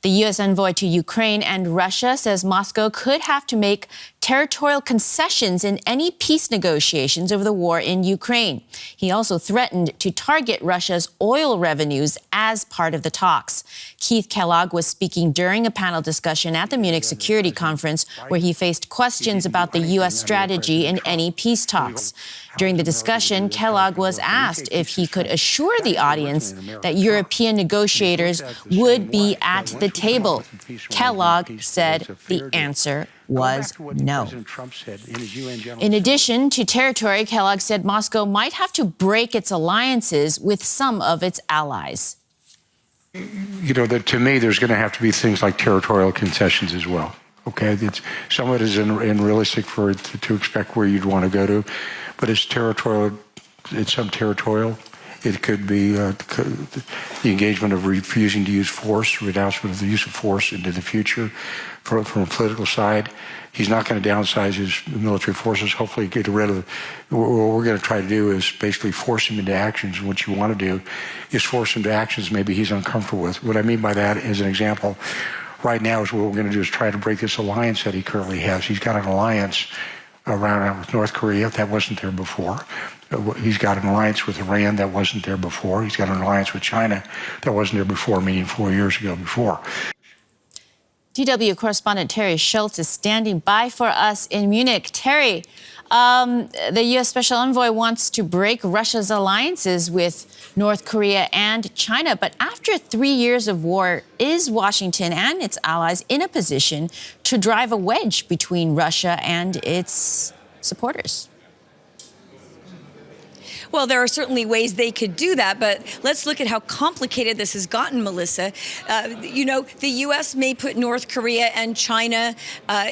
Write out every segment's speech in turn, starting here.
The U.S. envoy to Ukraine and Russia says Moscow could have to make territorial concessions in any peace negotiations over the war in Ukraine. He also threatened to target Russia's oil revenues as part of the talks. Keith Kellogg was speaking during a panel discussion at the Munich Security Conference, where he faced questions about the U.S. strategy in any peace talks. During the discussion, Kellogg was asked if he could assure the audience that European negotiators would be at the table. Kellogg said the answer was no. In addition to territory, Kellogg said Moscow might have to break its alliances with some of its allies. You know, to me, there's going to have to be things like territorial concessions as well. Okay, some of it is unrealistic for it to expect where you'd want to go to, but it's territorial. It's some territorial. It could be the engagement of refusing to use force, renouncement of the use of force into the future from a political side. He's not going to downsize his military forces, hopefully get rid of what we're going to try to do is basically force him into actions. What you want to do is force him to actions maybe he's uncomfortable with. What I mean by that, as an example, right now is what we're going to do is try to break this alliance that he currently has. He's got an alliance around with North Korea that wasn't there before. He's got an alliance with Iran that wasn't there before. He's got an alliance with China that wasn't there before, meaning 4 years ago before. DW correspondent Terry Schultz is standing by for us in Munich. Terry, the U.S. Special Envoy wants to break Russia's alliances with North Korea and China. But after 3 years of war, is Washington and its allies in a position to drive a wedge between Russia and its supporters? Well, there are certainly ways they could do that, but let's look at how complicated this has gotten, Melissa. The U.S. may put North Korea and China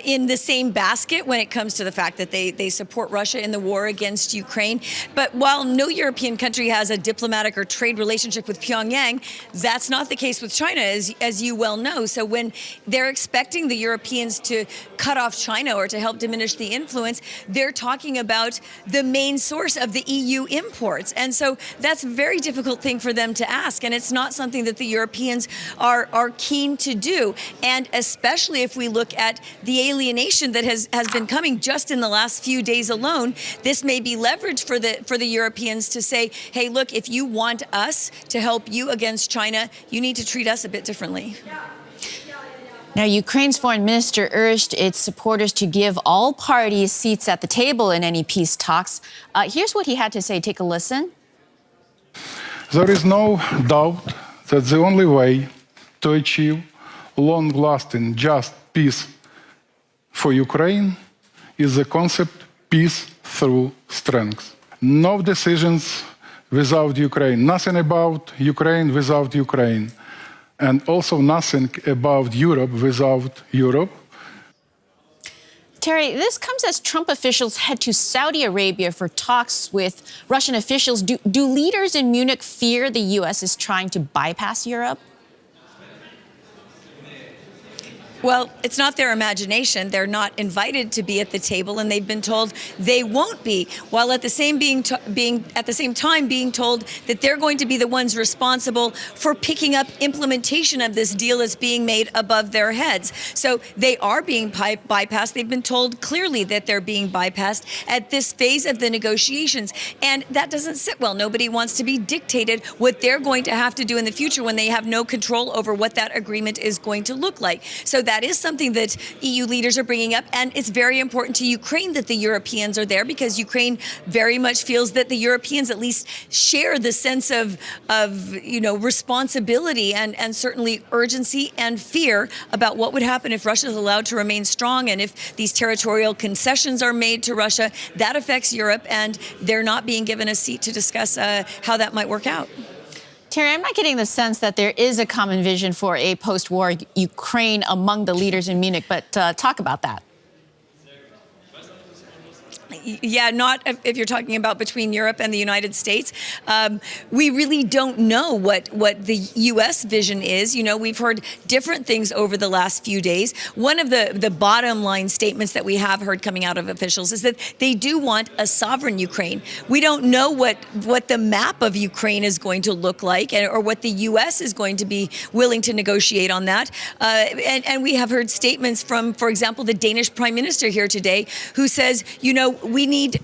in the same basket when it comes to the fact that they support Russia in the war against Ukraine. But while no European country has a diplomatic or trade relationship with Pyongyang, that's not the case with China, as you well know. So when they're expecting the Europeans to cut off China or to help diminish the influence, they're talking about the main source of the EU imports. And so that's a very difficult thing for them to ask. And it's not something that the Europeans are keen to do. And especially if we look at the alienation that has been coming just in the last few days alone, this may be leverage for the Europeans to say, hey, look, if you want us to help you against China, you need to treat us a bit differently. Now, Ukraine's foreign minister urged its supporters to give all parties seats at the table in any peace talks. Here's what he had to say. Take a listen. There is no doubt that the only way to achieve long-lasting, just peace for Ukraine is the concept peace through strength. No decisions without Ukraine, nothing about Ukraine without Ukraine. And also nothing about Europe without Europe. Terry, this comes as Trump officials head to Saudi Arabia for talks with Russian officials. Do leaders in Munich fear the U.S. is trying to bypass Europe? Well, it's not their imagination. They're not invited to be at the table, and they've been told they won't be, while at the same time being told that they're going to be the ones responsible for picking up implementation of this deal that's being made above their heads. So they are being bypassed. They've been told clearly that they're being bypassed at this phase of the negotiations, and that doesn't sit well. Nobody wants to be dictated what they're going to have to do in the future when they have no control over what that agreement is going to look like. So that is something that EU leaders are bringing up, and it's very important to Ukraine that the Europeans are there, because Ukraine very much feels that the Europeans at least share the sense of responsibility and certainly urgency and fear about what would happen if Russia is allowed to remain strong, and if these territorial concessions are made to Russia. That affects Europe, and they're not being given a seat to discuss how that might work out. Terry, I'm not getting the sense that there is a common vision for a post-war Ukraine among the leaders in Munich, but talk about that. Yeah, not if you're talking about between Europe and the United States. We really don't know what the U.S. vision is. You know, we've heard different things over the last few days. One of the bottom line statements that we have heard coming out of officials is that they do want a sovereign Ukraine. We don't know what the map of Ukraine is going to look like, or what the U.S. is going to be willing to negotiate on that. And we have heard statements from, for example, the Danish Prime Minister here today, who says, you know, we need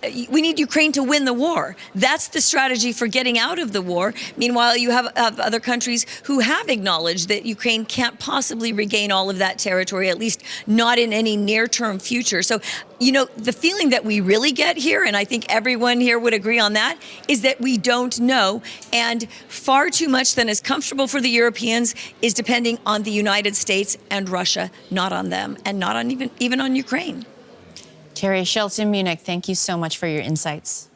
Ukraine to win the war. That's the strategy for getting out of the war. Meanwhile, you have other countries who have acknowledged that Ukraine can't possibly regain all of that territory, at least not in any near-term future. So, you know, the feeling that we really get here, and I think everyone here would agree on that, is that we don't know. And far too much that is comfortable for the Europeans is depending on the United States and Russia, not on them, and not on even on Ukraine. Terry Schultz in Munich, thank you so much for your insights.